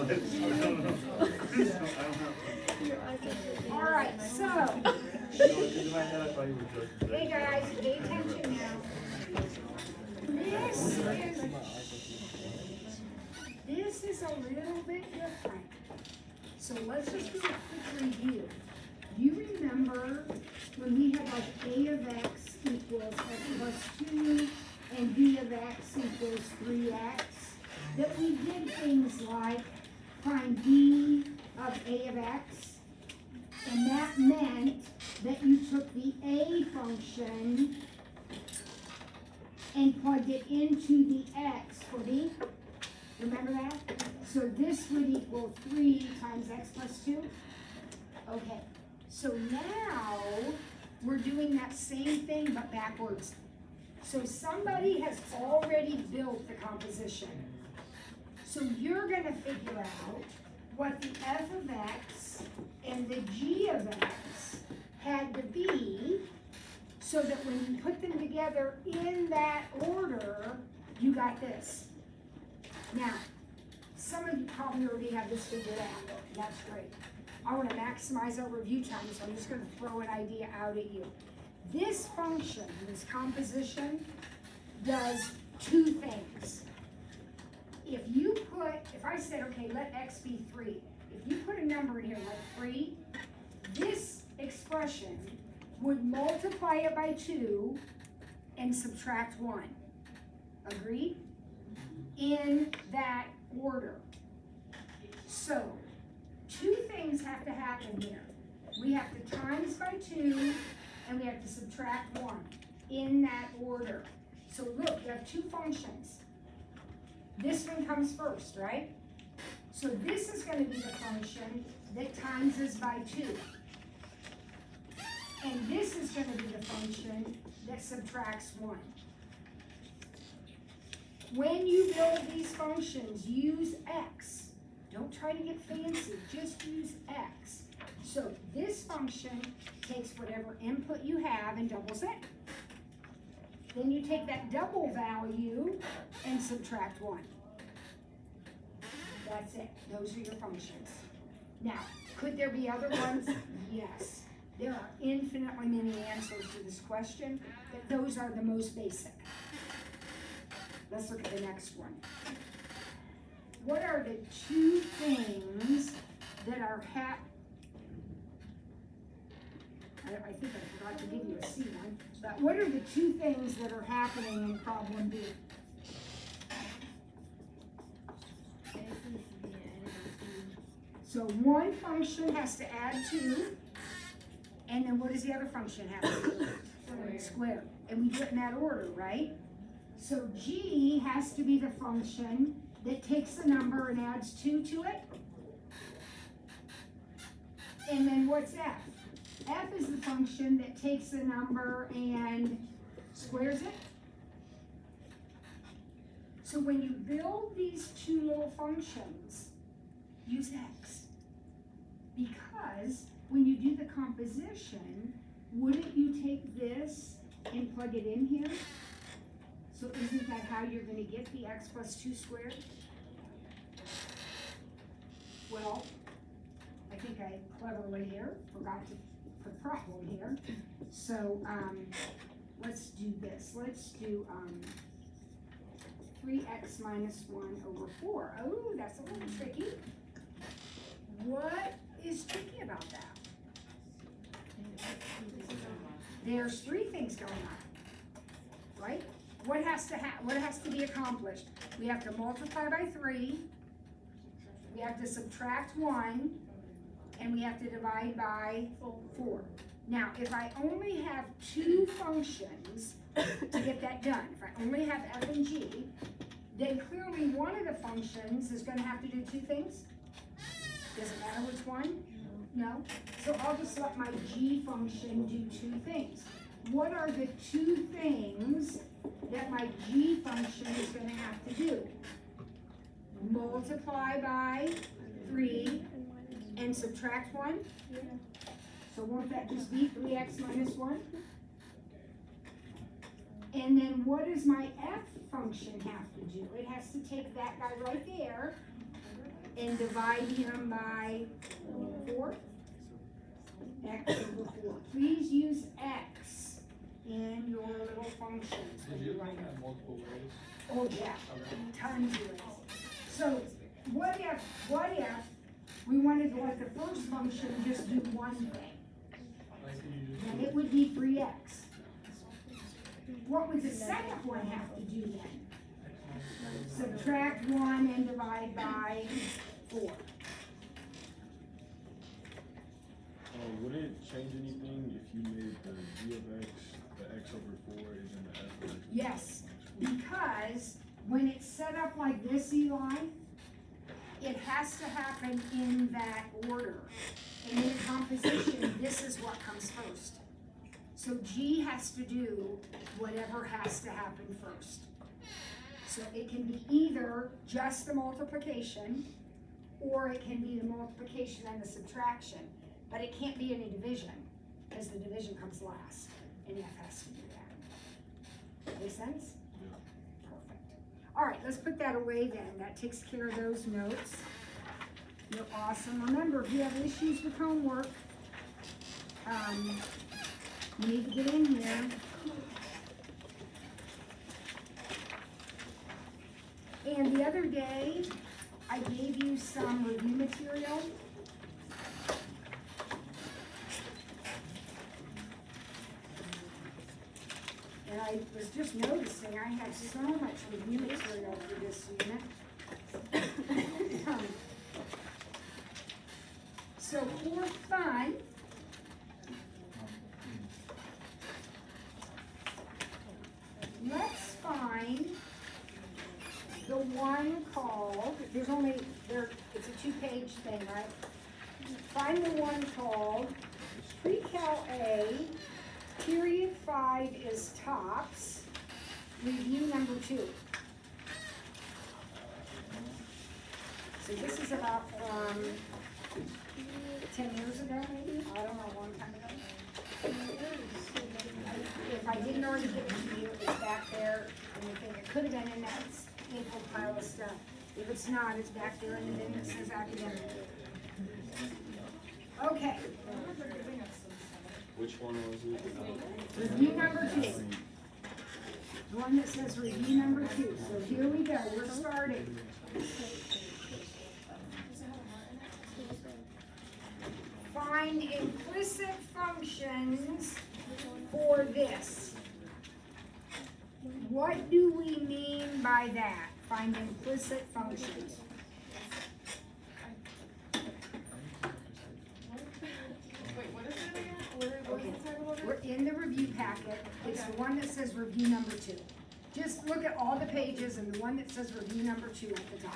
All right, so. Hey guys, pay attention now. This is a little bit different. So let's just do a quick review. You remember when we had like a of x equals x plus 2 and b of x equals 3x, that we did things like find b of a of x, and that meant that you took the a function and plugged it into the x for b. Remember that? So this would equal 3 times x plus 2. Okay, so now we're doing that same thing but backwards. So somebody has already built the composition. So you're going to figure out what the f of x and the g of x had to be, so that when you put them together in that order, you got this. Now, some of you probably already have this figured out. That's great. I want to maximize our review time, so I'm just going to throw an idea out at you. This function, this composition, does two things. If I said, okay, let x be 3, if you put a number in here like 3, this expression would multiply it by 2 and subtract 1. Agreed? In that order. So, two things have to happen here. We have to times by 2 and we have to subtract 1 in that order. So look, you have two functions. This one comes first, right? So this is going to be the function that times is by 2. And this is going to be the function that subtracts 1. When you build these functions, use x. Don't try to get fancy, just use x. So this function takes whatever input you have and doubles it. Then you take that double value and subtract 1. That's it. Those are your functions. Now, could there be other ones? Yes. There are infinitely many answers to this question, but those are the most basic. Let's look at the next one. What are the two things that are I think I forgot to give you a C one, but what are the two things that are happening in problem B? So one function has to add 2, and then what does the other function have to do? Square. And we do it in that order, right? So G has to be the function that takes the number and adds 2 to it. And then what's F? F is the function that takes the number and squares it. So when you build these two little functions, use X. Because when you do the composition, wouldn't you take this and plug it in here? So isn't that how you're going to get the x plus 2 squared? Well, I think I cleverly here forgot to put problem here. So let's do this. Let's do 3x minus 1 over 4. Oh, that's a little tricky. What is tricky about that? There's 3 things going on, right? What has to be accomplished? We have to multiply by 3, we have to subtract 1, and we have to divide by 4. Now, if I only have 2 functions to get that done, if I only have f and g, then clearly one of the functions is going to have to do 2 things. Does it matter which one? No? So I'll just let my g function do 2 things. What are the 2 things that my g function is going to have to do? Multiply by 3 and subtract 1? Yeah. So won't that just be 3x minus 1? And then what does my f function have to do? It has to take that guy right there and dividing them by 4. X over 4. Please use X in your little functions when you write them. Multiple ways. Oh yeah, tons of ways. So what if we wanted to let the first function just do one thing? Then it would be 3x. What would the second one have to do then? Subtract 1 and divide by 4. Would it change anything if you made the g of x, the x over 4 is in the f of x? Yes, because when it's set up like this, Eli, it has to happen in that order. And in composition, this is what comes first. So G has to do whatever has to happen first. So it can be either just the multiplication, or it can be the multiplication and the subtraction. But it can't be any division, because the division comes last, and F has to do that. Make sense? Yeah. Perfect. All right, let's put that away then. That takes care of those notes. You're awesome. Remember, if you have issues with homework, you need to get in here. And the other day, I gave you some review material. And I was just noticing I had so much review material for this unit. So for fun, let's find the one called, it's a 2-page thing, right? Find the one called Precal A, period 5 is tops, review number 2. So this is about 10 years ago, maybe? I don't know, a long time ago. If I didn't already give it to you, it's back there in the thing. It could have been in that hateful pile of stuff. If it's not, it's back there in the bin that says academic. Okay. Which one was it? Review number 2. The one that says review number 2. So here we go. We're starting. Find implicit functions for this. What do we mean by that? Find implicit functions. Wait, what is it again? What is the title of it? We're in the review packet. It's the one that says review number 2. Just look at all the pages and the one that says review number 2 at the top.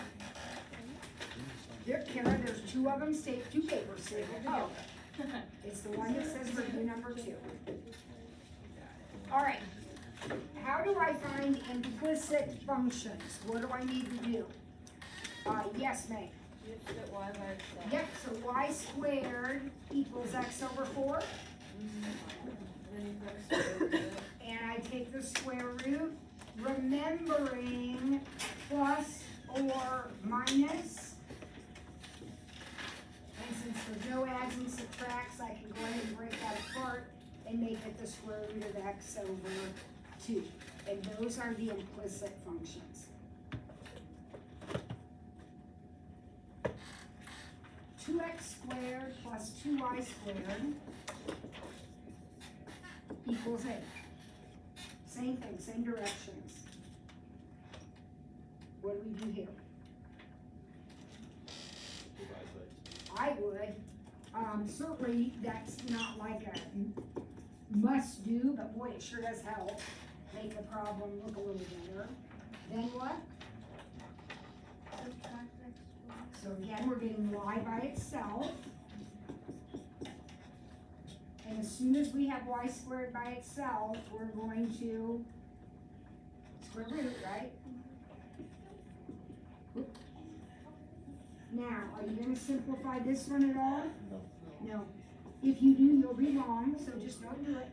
There, Kara, there's 2 of them, 2 papers stapled together. It's the one that says review number 2. All right. How do I find implicit functions? What do I need to do? Yes, May. You have to put y by itself. Yep, so y squared equals x over 4. Then you put a square root of it. And I take the square root, remembering plus or minus. And since there's no adds and subtracts, I can go ahead and break that apart and make it the square root of x over 2. And those are the implicit functions. 2x squared plus 2y squared equals 8. Same thing, same directions. What do we do here? I would. Certainly, that's not like a must do, but boy, it sure does help make the problem look a little better. Then what? So again, we're getting y by itself. And as soon as we have y squared by itself, we're going to square root, right? Oop. Now, are you going to simplify this one at all? No. If you do, you'll be wrong, so just don't do it.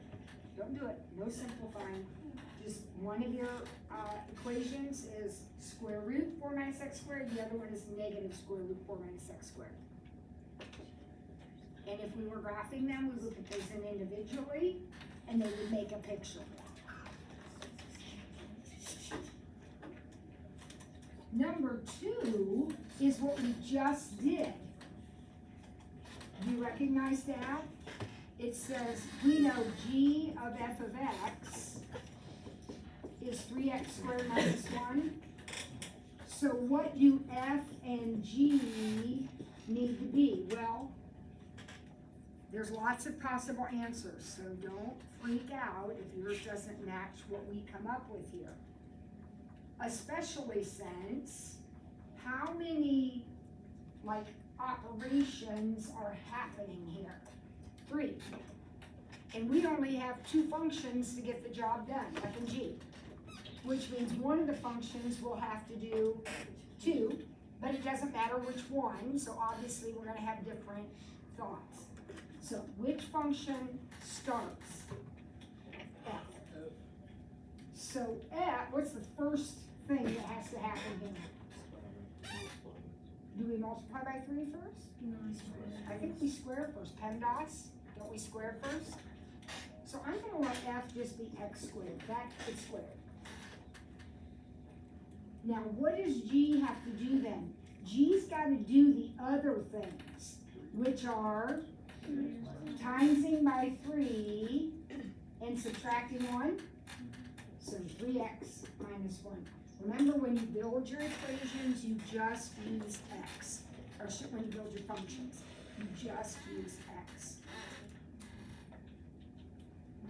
Don't do it. No simplifying. Just one of your equations is square root 4 minus x squared, the other one is negative square root 4 minus x squared. And if we were graphing them, we would put those in individually, and they would make a picture. Number 2 is what we just did. Do you recognize that? It says, we know g of f of x is 3x squared minus 1. So what do f and g need to be? Well, there's lots of possible answers, so don't freak out if yours doesn't match what we come up with here. Especially since, how many, like, operations are happening here? 3. And we only have 2 functions to get the job done, f and g. Which means one of the functions will have to do 2, but it doesn't matter which one, so obviously we're gonna have different thoughts. So which function starts? F. So F, what's the first thing that has to happen here? Do we multiply by 3 first? No, I think we square first. PEMDAS, don't we square first? So I'm gonna let F just be x squared. That is squared. Now what does G have to do then? G's gotta do the other things, which are timesing by 3 and subtracting 1. So 3x minus 1. Remember, when you build your equations, you just use x. Or when you build your functions, you just use x.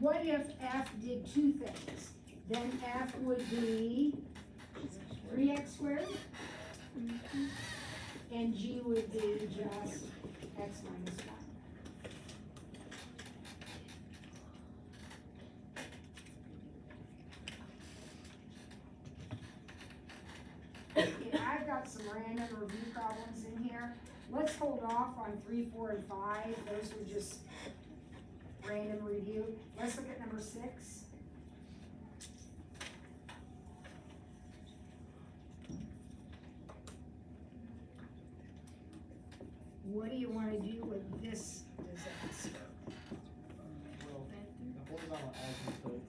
What if f did 2 things? Then f would be 3x squared, and g would be just x minus 1. I've got some random review problems in here. Let's hold off on 3, 4, and 5. Those were just random review. Let's look at number 6. What do you want to do with this disaster? Well, the horizontal asymptote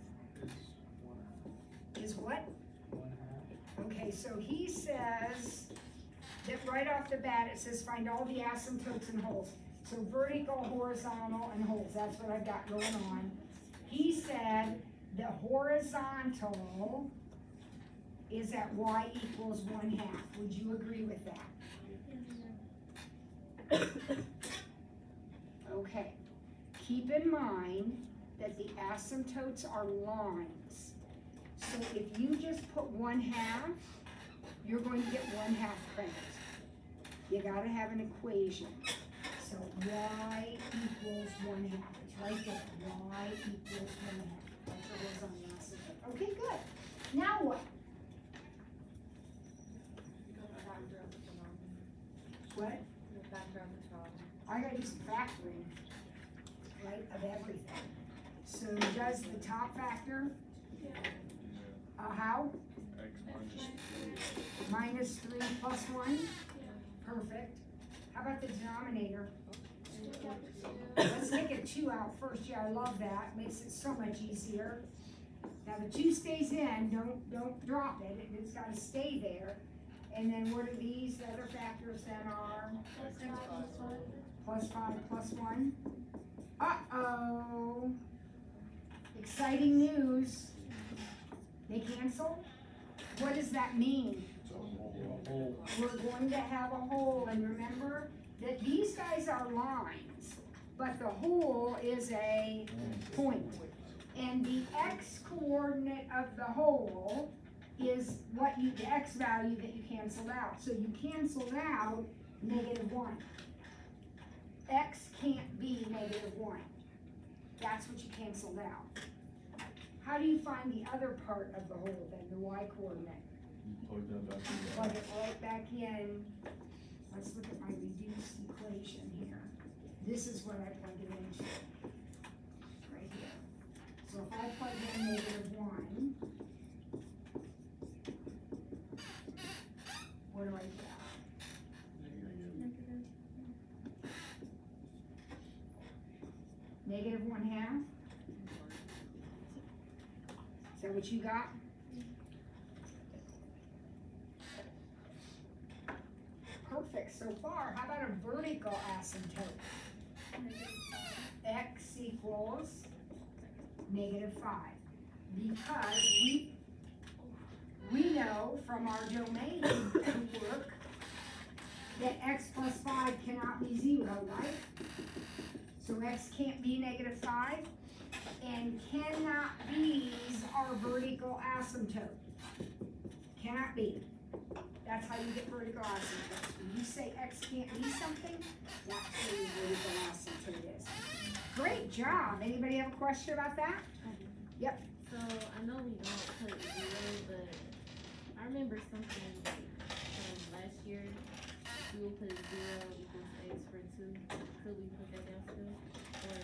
is Is what? 1/2. Okay, so he says that right off the bat, it says find all the asymptotes and holes. So vertical, horizontal, and holes, that's what I've got going on. He said the horizontal is at y equals 1/2. Would you agree with that? Okay, keep in mind that the asymptotes are lines. So if you just put 1/2, you're going to get 1/2 credit. You gotta have an equation. So y equals 1/2. It's right there. Y equals 1/2. That's your horizontal asymptote. Okay, good. Now what? What? I gotta do some factoring, right, of everything. So does the top factor? How? X minus 3. Minus 3 plus 1? Perfect. How about the denominator? Let's take a 2 out first. Yeah, I love that. Makes it so much easier. Now the 2 stays in. Don't drop it. It's got to stay there. And then what are these? The other factors then are plus 5 plus 1. Uh-oh. Exciting news. They cancel? What does that mean? It's a whole. We're going to have a hole, and remember that these guys are lines, but the hole is a point. And the x coordinate of the hole is what the x value that you canceled out. So you canceled out -1. X can't be -1. That's what you canceled out. How do you find the other part of the hole then, the y coordinate? You plug that back in. Plug it right back in. Let's look at my reduced equation here. This is what I plug it into. Right here. So if I plug in -1, negative 1/2? Is that what you got? Perfect so far. How about a vertical asymptote? X equals -5. Because we know from our domain work that x plus 5 cannot be 0, right? So x can't be -5, and cannot be's our vertical asymptote. Cannot be. That's how you get vertical asymptotes. When you say x can't be something, that's what your vertical asymptote is. Great job. Anybody have a question about that? Yep. So I know we don't put 0, but I remember something like from last year. We will put 0 equals x for 2. Could we put that down still? Or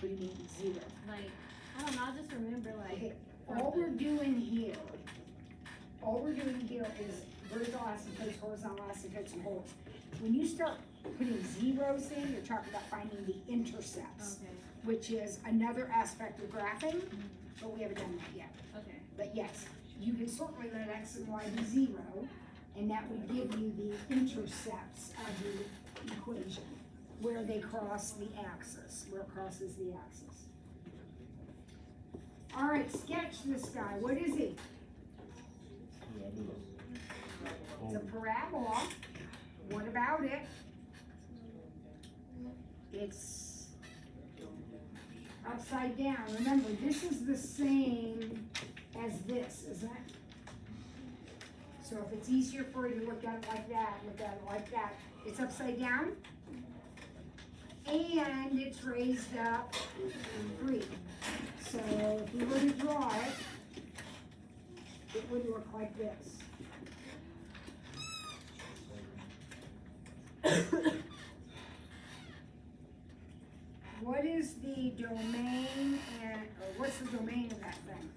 What do you mean 0? like, I don't know, I just remember like Okay, all we're doing here is vertical asymptotes, horizontal asymptotes, and holes. When you start putting zeros in, you're talking about finding the intercepts, okay. which is another aspect of graphing, but we haven't done that yet. Okay. But yes, you can certainly let x and y be 0, and that would give you the intercepts of the equation, where they cross the axis, where it crosses the axis. All right, sketch this guy. What is he? It's a parabola. What about it? It's upside down. Remember, this is the same as this, isn't it? So if it's easier for you to look at it like that, look at it like that, it's upside down. And it's raised up 3. So if we were to draw it, it would look like this. What is the domain or what's the domain of that thing?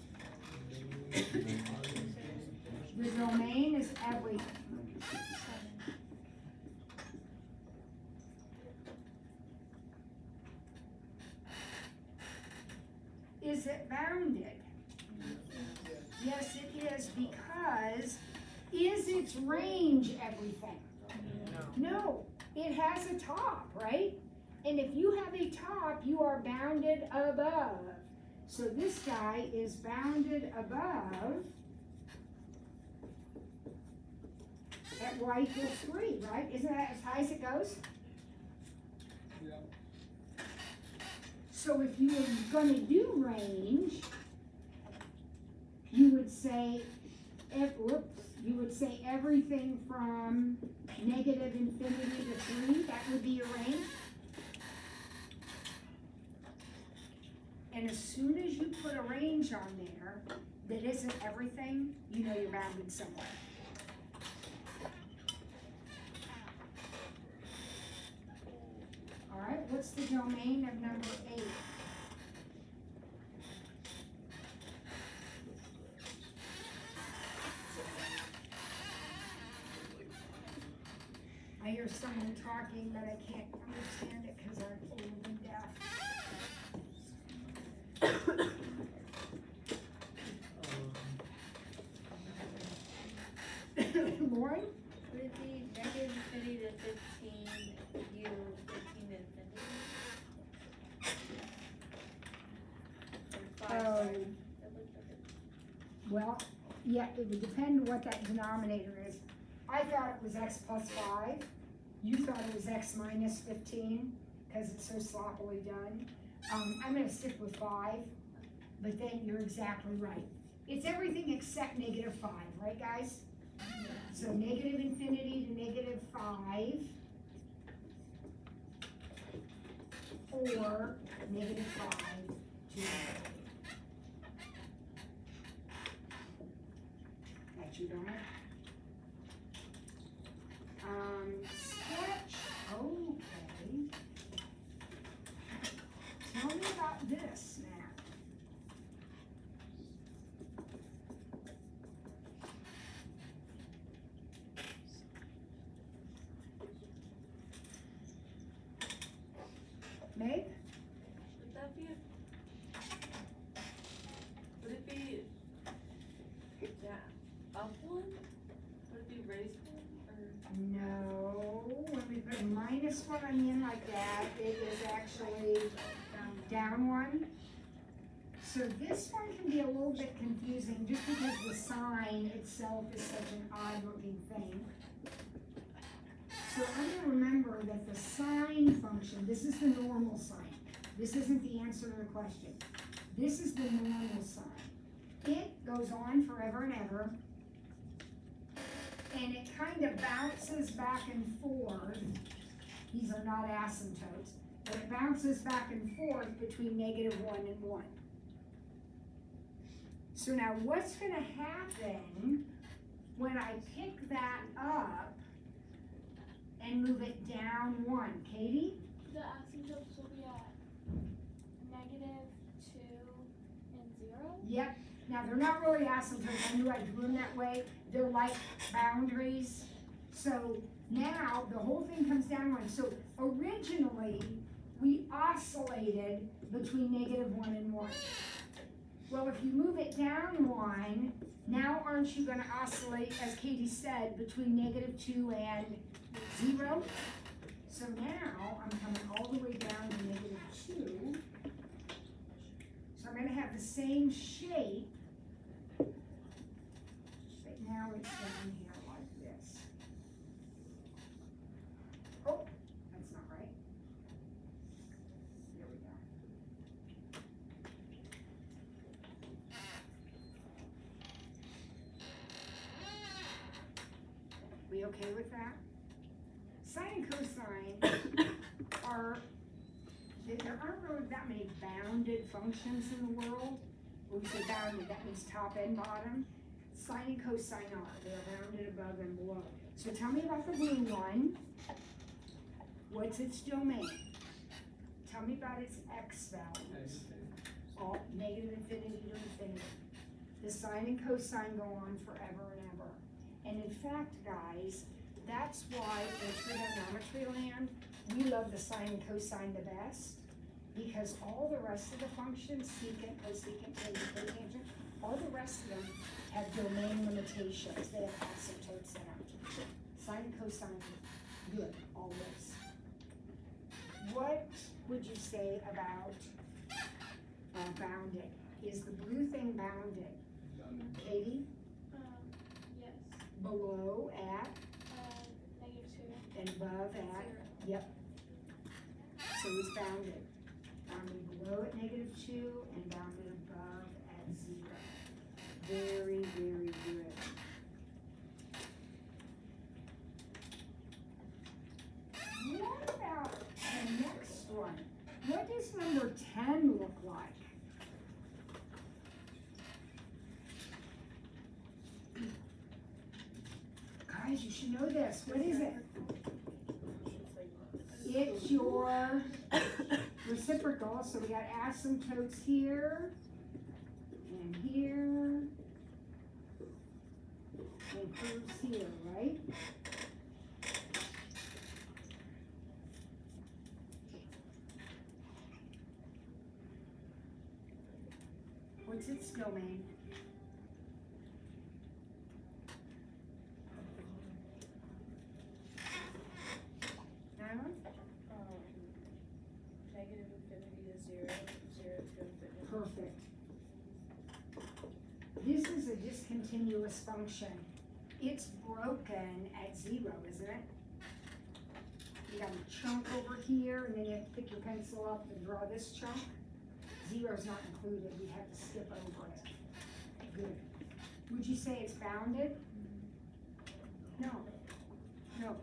The domain is everything. Is it bounded? Yes, it is, because is its range everything? No, it has a top, right? And if you have a top, you are bounded above. So this guy is bounded above at y equals 3, right? Isn't that as high as it goes? Yeah. So if you were gonna do range, you would say, you would say everything from negative infinity to 3, that would be your range. And as soon as you put a range on there that isn't everything, you know you're bounded somewhere. All right, what's the domain of number 8? I hear someone talking, but I can't understand it because I'm old and deaf. Lauren? Would it be negative infinity to 15, u 15 to infinity? Or 5, Oh. sorry. That looks like it. Well, yeah, it would depend on what that denominator is. I thought it was x plus 5. You thought it was x minus 15, because it's so sloppily done. I'm gonna stick with 5, but then you're exactly right. It's everything except negative 5, right guys? So negative infinity to negative 5, or negative 5 to that you don't have. Sketch, okay. Tell me about this now. Meg? that up one? Would it be raised one, or? No, when we put a minus one on the end like that, it is actually down one. So this one can be a little bit confusing just because the sign itself is such an odd looking thing. So I'm gonna remember that the sine function, this is the normal sign. This isn't the answer to the question. This is the normal sign. It goes on forever and ever. And it kind of bounces back and forth. These are not asymptotes, but it bounces back and forth between -1 and 1. So now what's gonna happen when I pick that up and move it down 1? Katie? The asymptotes will be at -2 and 0. Yep. Now they're not really asymptotes. I knew I drew them that way. They're like boundaries. So now the whole thing comes down 1. So originally we oscillated between -1 and 1. Well, if you move it down 1, now aren't you going to oscillate, as Katie said, between -2 and 0? So now I'm coming all the way down to -2. So I'm going to have the same shape, but now it's down here like this. Oh, that's not right. There we go. We okay with that? Sine and cosine are, there aren't really that many bounded functions in the world. When we say bounded, that means top and bottom. Sine and cosine are, they're bounded above and below. So tell me about the blue one. What's its domain? Tell me about its x values. All negative infinity to infinity. The sine and cosine go on forever and ever. And in fact, guys, that's why in trigonometry land, we love the sine and cosine the best, because all the rest of the functions, secant, cosecant, tangent, cotangent, all the rest of them have domain limitations. They have asymptotes in them. Sine and cosine, good, always. What would you say about bounded? Is the blue thing bounded? Katie? Yes. Below at -2. and above at, 0. yep. So it's bounded. Bounded below at -2 and bounded above at 0. Very, very good. What about the next one? What does number 10 look like? Guys, you should know this. What is it? It's your reciprocal. So we got asymptotes here and here and curves here, right? What's its domain? Negative infinity to 0, 0 to infinity. Perfect. This is a discontinuous function. It's broken at 0, isn't it? You got a chunk over here, and then you have to pick your pencil up and draw this chunk. 0 is not included. We have to skip over it. Good. Would you say it's bounded? No. No.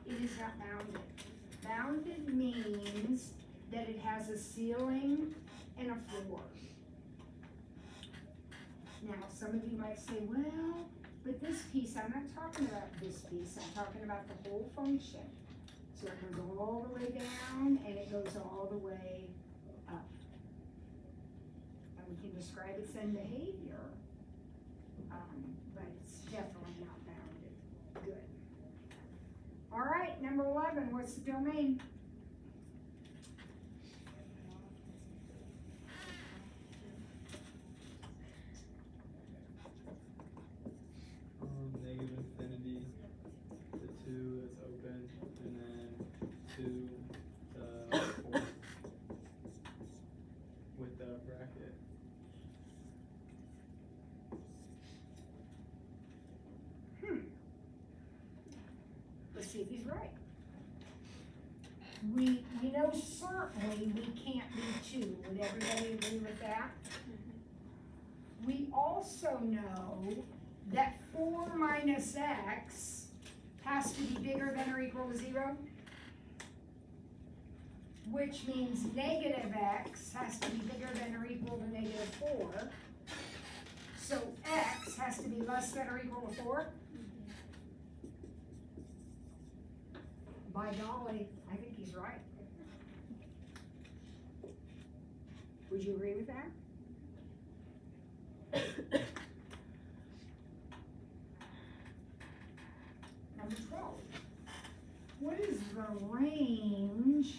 It is not bounded. Bounded means that it has a ceiling and a floor. Now, some of you might say, well, but this piece, I'm not talking about this piece, I'm talking about the whole function. So it goes all the way down and it goes all the way up. And we can describe its end behavior, but it's definitely not bounded. Good. All right, number 11, what's the domain? Let's see if he's right. We know certainly we can't be 2. Would everybody agree with that? We also know that 4 minus x has to be bigger than or equal to 0, which means negative x has to be bigger than or equal to negative 4. So x has to be less than or equal to 4. By golly, I think he's right. Would you agree with that? Number 12. What is the range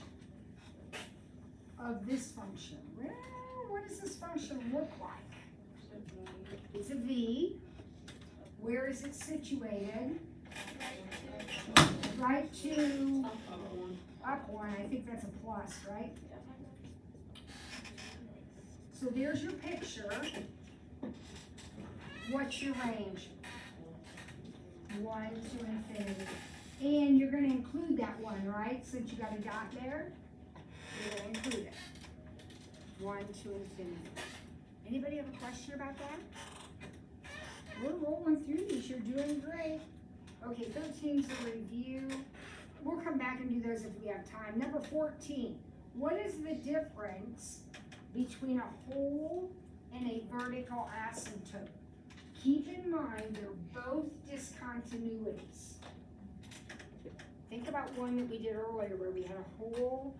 of this function? Well, what does this function look like? It's a V. Where is it situated? Right to up 1. I think that's a plus, right? So there's your picture. What's your range? 1 to infinity. And you're going to include that 1, right? Since you got a dot there, you're going to include it. 1 to infinity. Anybody have a question about that? We're rolling through these. You're doing great. Okay, 13's a review. We'll come back and do those if we have time. Number 14. What is the difference between a hole and a vertical asymptote? Keep in mind they're both discontinuities. Think about one that we did earlier where we had a hole,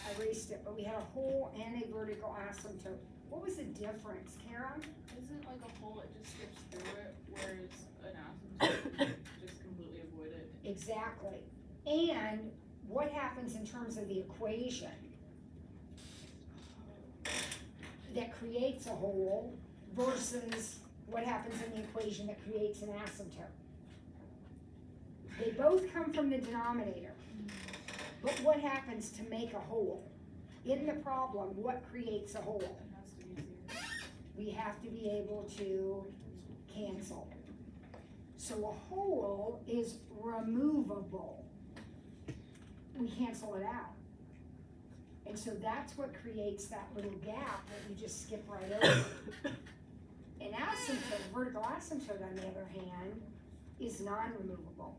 I erased it, but we had a hole and a vertical asymptote. What was the difference, Kara? Isn't like a hole, it just skips through it, whereas an asymptote just completely avoid it. Exactly. And what happens in terms of the equation that creates a hole versus what happens in the equation that creates an asymptote? They both come from the denominator. But what happens to make a hole? In the problem, what creates a hole? It has to be 0. We have to be able to cancel. So a hole is removable. We cancel it out. And so that's what creates that little gap that we just skip right over. An asymptote, vertical asymptote on the other hand, is non-removable.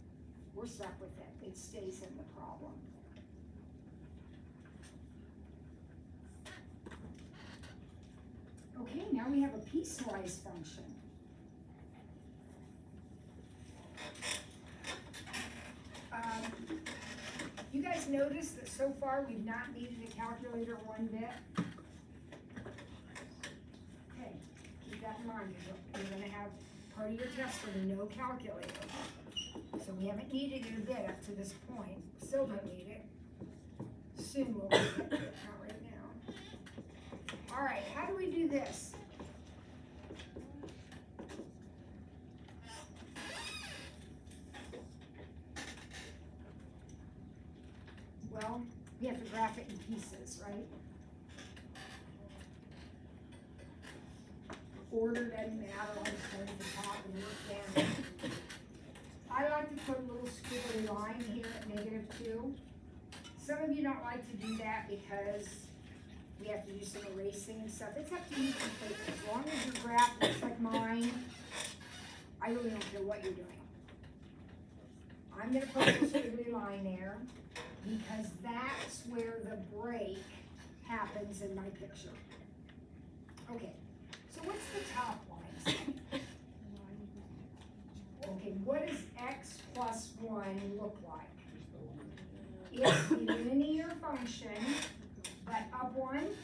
We're stuck with it. It stays in the problem. Okay, now we have a piecewise function. You guys notice that so far we've not needed a calculator one bit? Okay, keep that in mind, because you're gonna have part of your test with a no calculator. So we haven't needed it a bit up to this point. Still don't need it. Soon we'll need it, but not right now. All right, how do we do this? Well, we have to graph it in pieces, right? Order doesn't matter, I'll just go to the top and work down. I like to put a little squiggly line here at -2. Some of you don't like to do that because we have to do some erasing and stuff. It's up to you completely. As long as your graph looks like mine, I really don't care what you're doing. I'm gonna put a little squiggly line there because that's where the break happens in my picture. Okay, so what's the top line say? Okay, what does x plus 1 look like? It's a linear function, but up 1.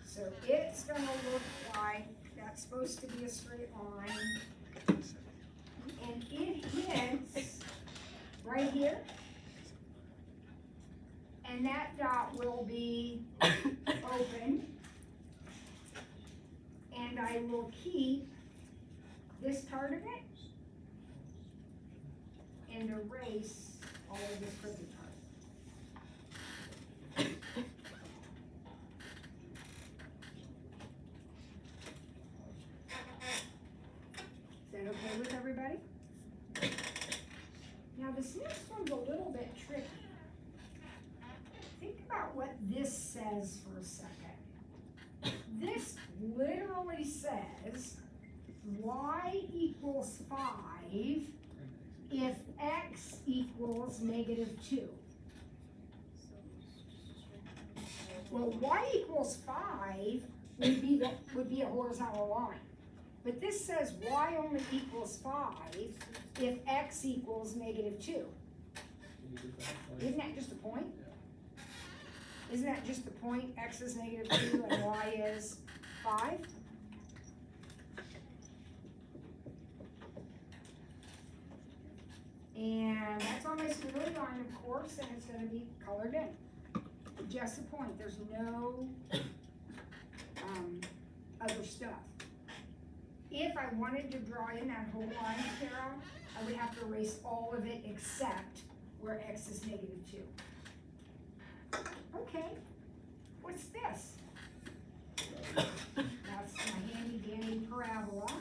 So it's gonna look like, that's supposed to be a straight line. And it hits right here. And that dot will be open. And I will keep this part of it and erase all of this crooked part. Is that okay with everybody? Now this next one's a little bit tricky. Think about what this says for a second. This literally says y equals 5 if x equals -2. Well, y equals 5 would be a horizontal line. But this says y only equals 5 if x equals -2. Isn't that just a point? Isn't that just the point? X is -2 and y is 5? And that's on my squiggly line, of course, and it's gonna be colored in. Just a point, there's no other stuff. If I wanted to draw in that whole line, Carol, I would have to erase all of it except where x is -2. Okay, what's this? That's my handy dandy parabola.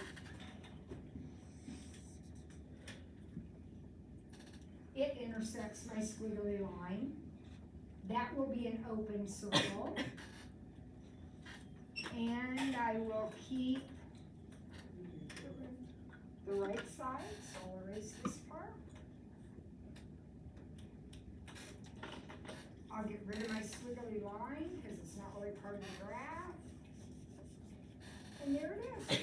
It intersects my squiggly line. That will be an open circle. And I will keep the right side, so I'll erase this part. I'll get rid of my squiggly line because it's not really part of the graph. And there it is.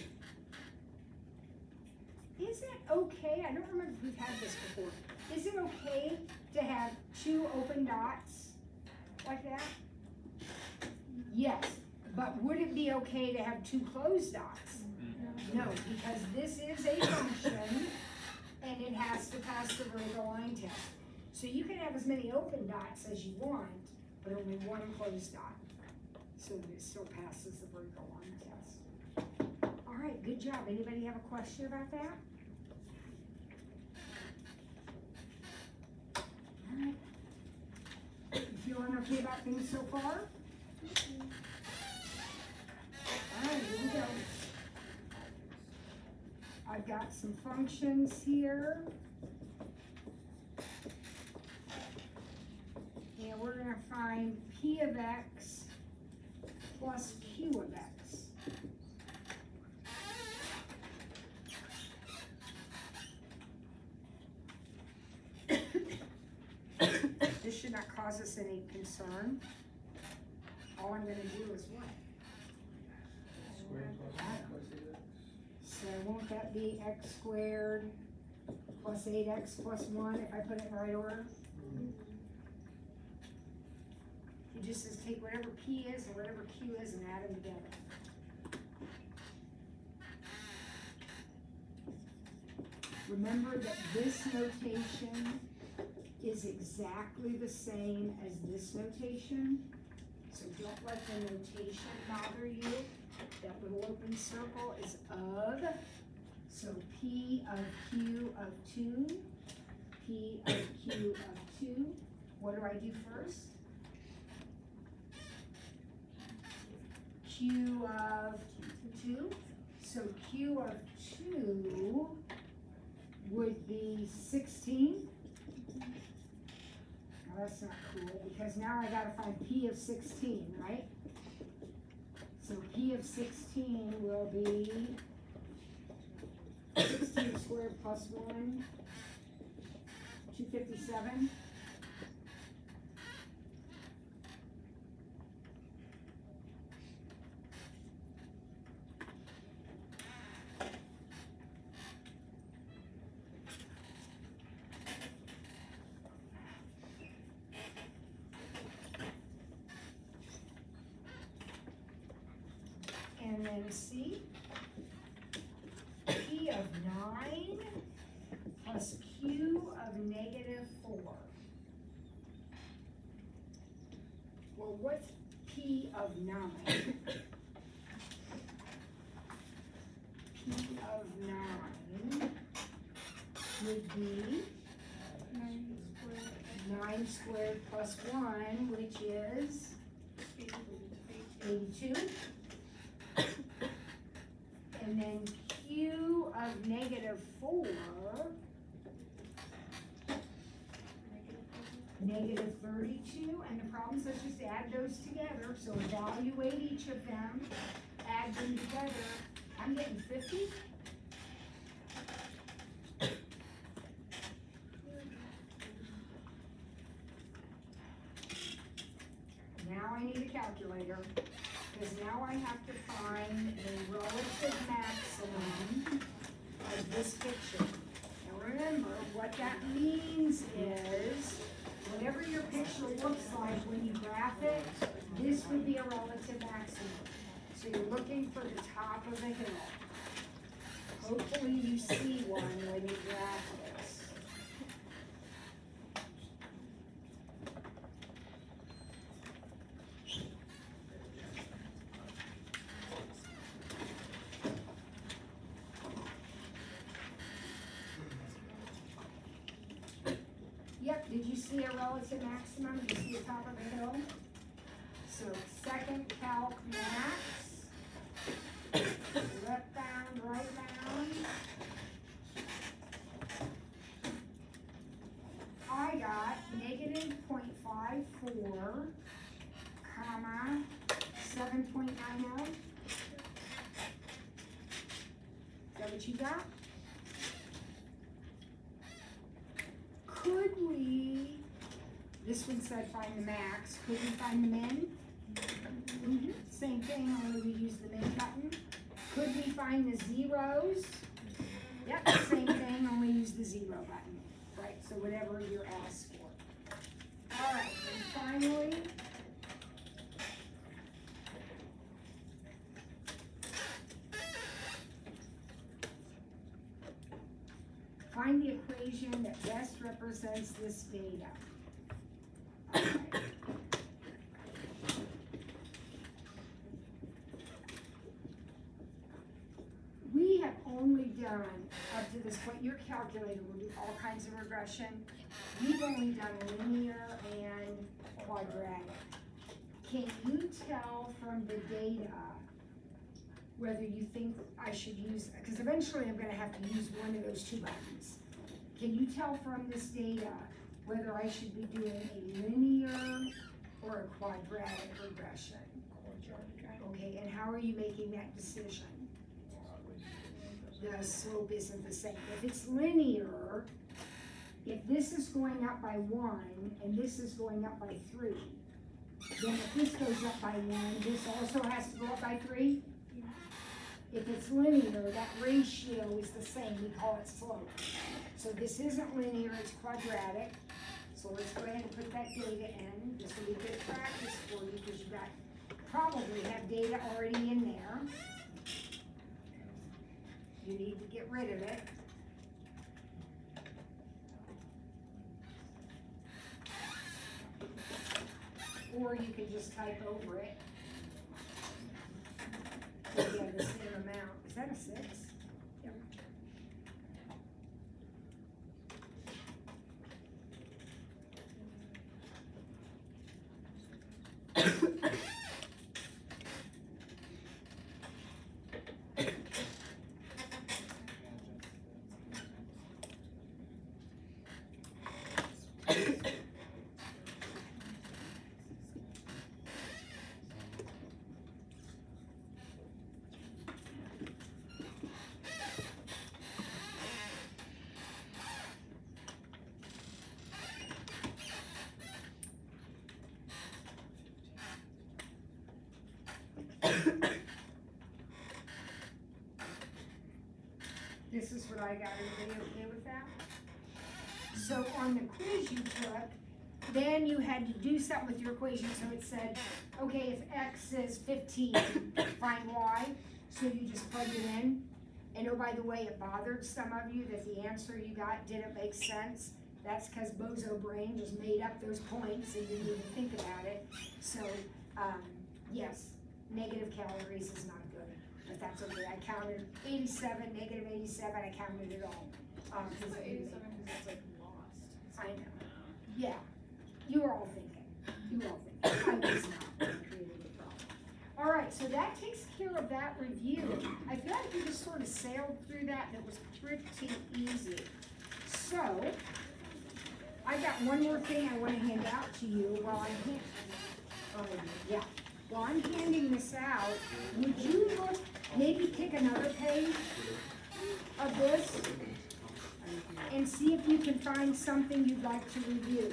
Is it okay, I don't remember if we've had this before, is it okay to have 2 open dots like that? Yes, but would it be okay to have 2 closed dots? No, because this is a function and it has to pass the vertical line test. So you can have as many open dots as you want, but only 1 closed dot. So that it still passes the vertical line test. All right, good job. Anybody have a question about that? All right. You feeling okay about things so far? All right, here we go. I've got some functions here. And we're gonna find p of x plus q of x. This should not cause us any concern. All I'm gonna do is what? So won't that be x squared plus 8x plus 1 if I put it in the right order? It just says take whatever p is and whatever q is and add them together. Remember that this notation is exactly the same as this notation. So don't let the notation bother you. That little open circle is of, so p of q of 2, p of q of 2. What do I do first? Q of 2, so q of 2 would be 16. Now that's not cool, because now I gotta find p of 16, right? So p of 16 will be 16 squared plus 1, 257. And then C, P of 9 plus Q of -4. Well, what's P of 9? P of 9 would be 9 squared plus 1, which is 82. And then Q of -4 negative 32, and the problem says just add those together, so evaluate each of them, add them together. I'm getting 50. Now I need a calculator, because now I have to find the relative maximum of this picture. Now remember, what that means is, whatever your picture looks like when you graph it, this would be a relative maximum. So you're looking for the top of the hill. Hopefully you see one when you graph this. Yep, did you see a relative maximum? Did you see the top of the hill? So second calc max, left bound, right bound. I got negative 0.54, comma, 7.90. Is that what you got? Could we, this one said find the max, could we find the min? Same thing, only we use the min button. Could we find the zeros? Yep, same thing, only use the zero button. Right, so whatever you're asked for. All right, and finally, find the equation that best represents this data. Okay. We have only done, up to this point, your calculator will do all kinds of regression. We've only done linear and quadratic. Can you tell from the data whether you think I should use, because eventually I'm gonna have to use one of those two buttons. Can you tell from this data whether I should be doing a linear or a quadratic regression? Okay, and how are you making that decision? The slope isn't the same. If it's linear, if this is going up by 1 and this is going up by 3, then if this goes up by 1, this also has to go up by 3? If it's linear, that ratio is the same, we call it slope. So this isn't linear, it's quadratic. So let's go ahead and put that data in. This will be good practice for you because you probably have data already in there. You need to get rid of it. Or you can just type over it. So you have the same amount. Is that a 6? Yep. This is what I got. Everybody okay with that? So on the quiz you took, then you had to do something with your equation. So it said, okay, if x is 15, find y. So you just plug it in. And oh, by the way, it bothered some of you that the answer you got didn't make sense. That's because Bozo Brain just made up those points and didn't even think about it. So, yes, negative calories is not good, but that's okay. I counted 87, negative 87, I counted it all. It's like 87 because it's like lost. I know. Yeah, you were all thinking. You were all thinking. I was not creating the problem. All right, so that takes care of that review. I feel like we just sort of sailed through that and it was pretty easy. So, I got one more thing I wanna hand out to you while I'm while I'm handing this out, would you look, maybe pick another page of this and see if you can find something you'd like to review.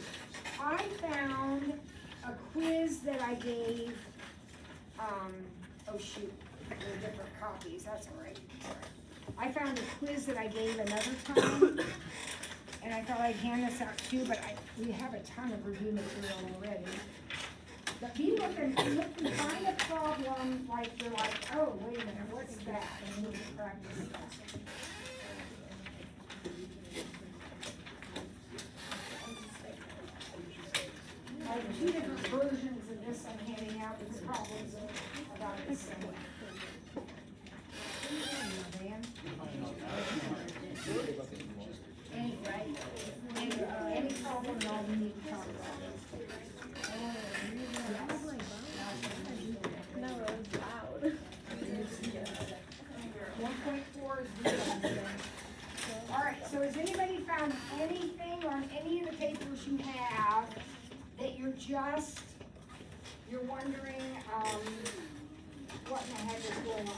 I found a quiz that I gave, oh shoot, they're different copies, that's all right. I found a quiz that I gave another time, and I thought I'd hand this out too, but we have a ton of review material already. But be looking, find a problem, like you're like, oh, wait a minute, what's that? And you can practice that. I have 2 different versions of this I'm handing out with the problems about the same. Any problem at all we need to talk about. No, it was loud. 1.4 is the all right, so has anybody found anything on any of the papers you have that you're wondering, what in the heck is going on?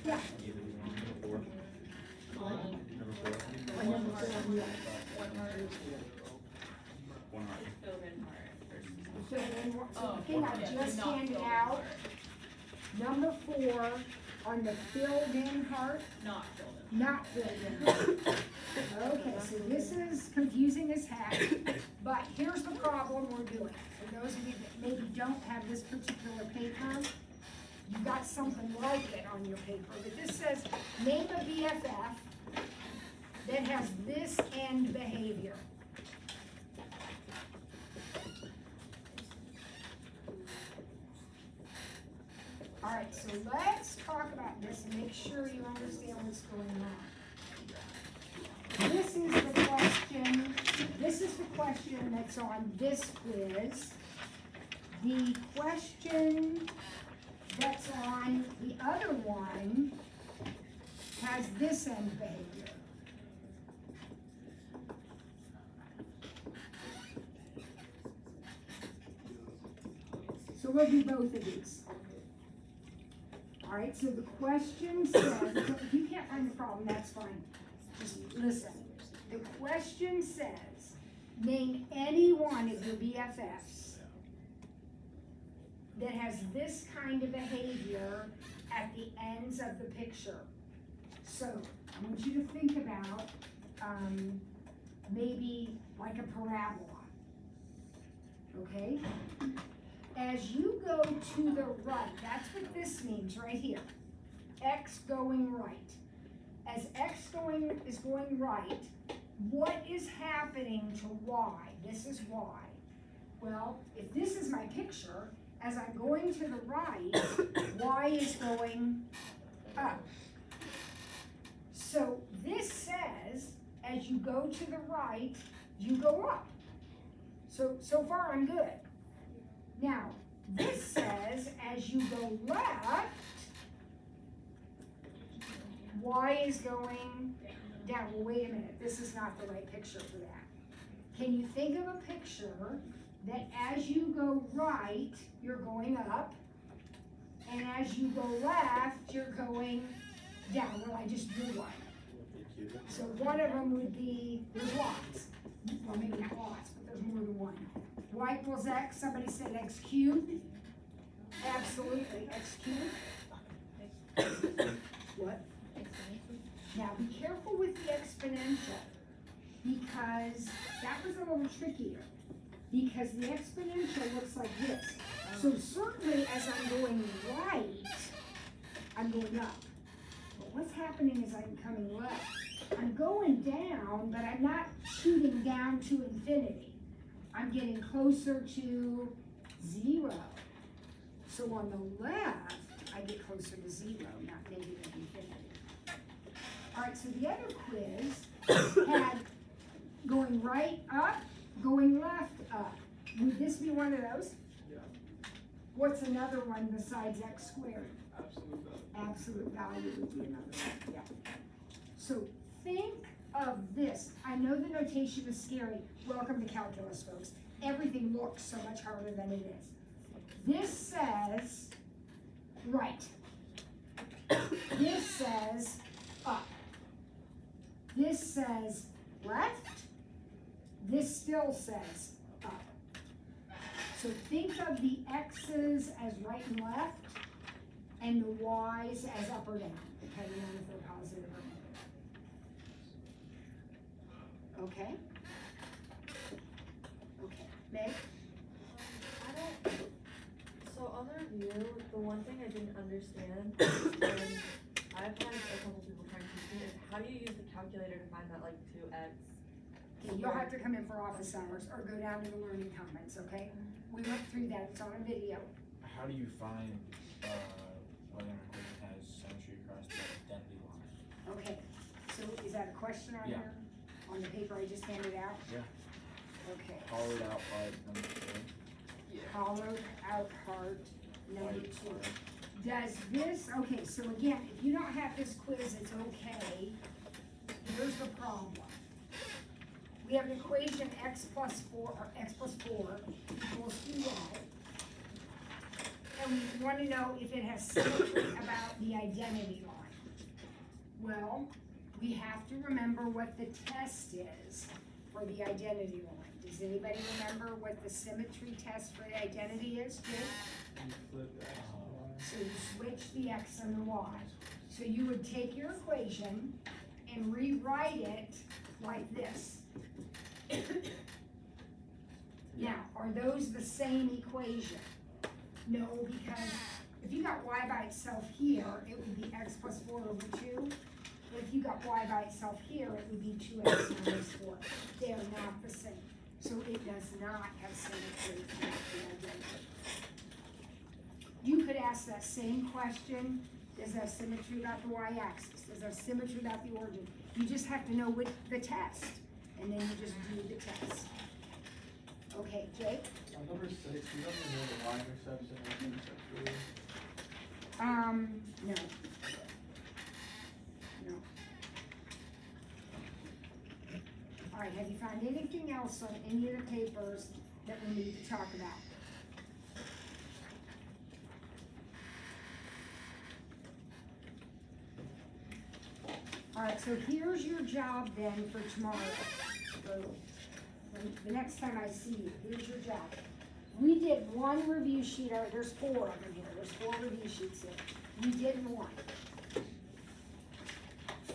Yeah. So the thing I just handed out, number 4 on the filled in part, Not filled not filled in part. Okay, so this is confusing as heck, but here's the problem we're doing. For those of you that maybe don't have this particular paper, you got something like it on your paper, but this says, name a BFF that has this end behavior. All right, so let's talk about this and make sure you understand what's going on. This is the question that's on this quiz. The question that's on the other one has this end behavior. So we'll do both of these. All right, so the question says, if you can't find the problem, that's fine. Just listen. The question says, name any one of your BFFs that has this kind of behavior at the ends of the picture. So I want you to think about maybe like a parabola, okay? As you go to the right, that's what this means right here. X going right. As X is going right, what is happening to Y? This is Y. Well, if this is my picture, as I'm going to the right, Y is going up. So this says, as you go to the right, you go up. So far I'm good. Now, this says, as you go left, Y is going down. Well, wait a minute, this is not the right picture for that. Can you think of a picture that as you go right, you're going up, and as you go left, you're going down? Well, I just drew one. So one of them would be, there's lots. Well, maybe not lots, but there's more than one. Y equals X, somebody said X cubed. Absolutely, X cubed. What? Now be careful with the exponential, because that was a little trickier. Because the exponential looks like this. So certainly as I'm going right, I'm going up. But what's happening is I'm coming left. I'm going down, but I'm not shooting down to infinity. I'm getting closer to 0. So on the left, I get closer to 0, not negative infinity. All right, so the other quiz had going right up, going left up. Would this be one of those? Yeah. What's another one besides x squared? Absolute value. Absolute value would be another one, yeah. So think of this. I know the notation is scary. Welcome to calculus, folks. Everything looks so much harder than it is. This says right. This says up. This says left. This still says up. So think of the x's as right and left, and the y's as up or down, depending on if they're positive or negative. Okay? Okay, Meg? I don't, so on the review, the one thing I didn't understand, and I've had a couple people trying to teach me, is how do you use the calculator to find that like 2x? Okay, you'll have to come in for office hours or go down to the learning comments, okay? We went through that, it's on a video. How do you find whether an equation has symmetry across the identity line? Okay, so is that a question on Yeah. here? On the paper I just handed out? Yeah. Okay. Hollowed out by number 2. Yeah. Hollowed out part number White 2. part. Does this, okay, so again, if you don't have this quiz, it's okay. Here's the problem. We have an equation x plus 4 equals 2y. And we want to know if it has symmetry about the identity line. Well, we have to remember what the test is for the identity line. Does anybody remember what the symmetry test for the identity is, Jake? You flip the X and Y. So you switch the x and the y. So you would take your equation and rewrite it like this. Now, are those the same equation? No, because if you got y by itself here, it would be x plus 4 over 2. But if you got y by itself here, it would be 2x minus 4. They are not the same. So it does not have symmetry with the identity. You could ask that same question, does it have symmetry about the y-axis? Does it have symmetry about the origin? You just have to know what the test, and then you just do the test. Okay, Jake? On number 6, you don't even know the y-intercepts and x-intercepts really. No. No. All right, have you found anything else on any of the papers that we need to talk about? All right, so here's your job then for tomorrow. So, the next time I see you, here's your job. We did one review sheet, or there's 4 of them here, there's 4 review sheets here. We did one.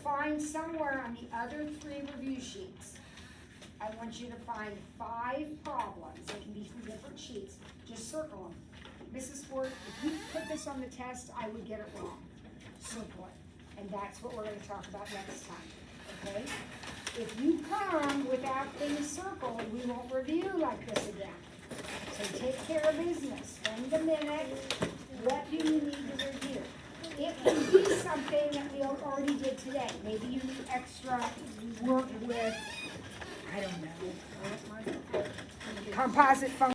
Find somewhere on the other 3 review sheets, I want you to find 5 problems, they can be from different sheets, just circle them. Mrs. Ford, if you put this on the test, I would get it wrong. Circle it, and that's what we're gonna talk about next time, okay? If you come without things circled, we won't review like this again. So take care of business, spend a minute, what do you need to review? It can be something that we already did today, maybe you need extra work with, I don't know, composite functions.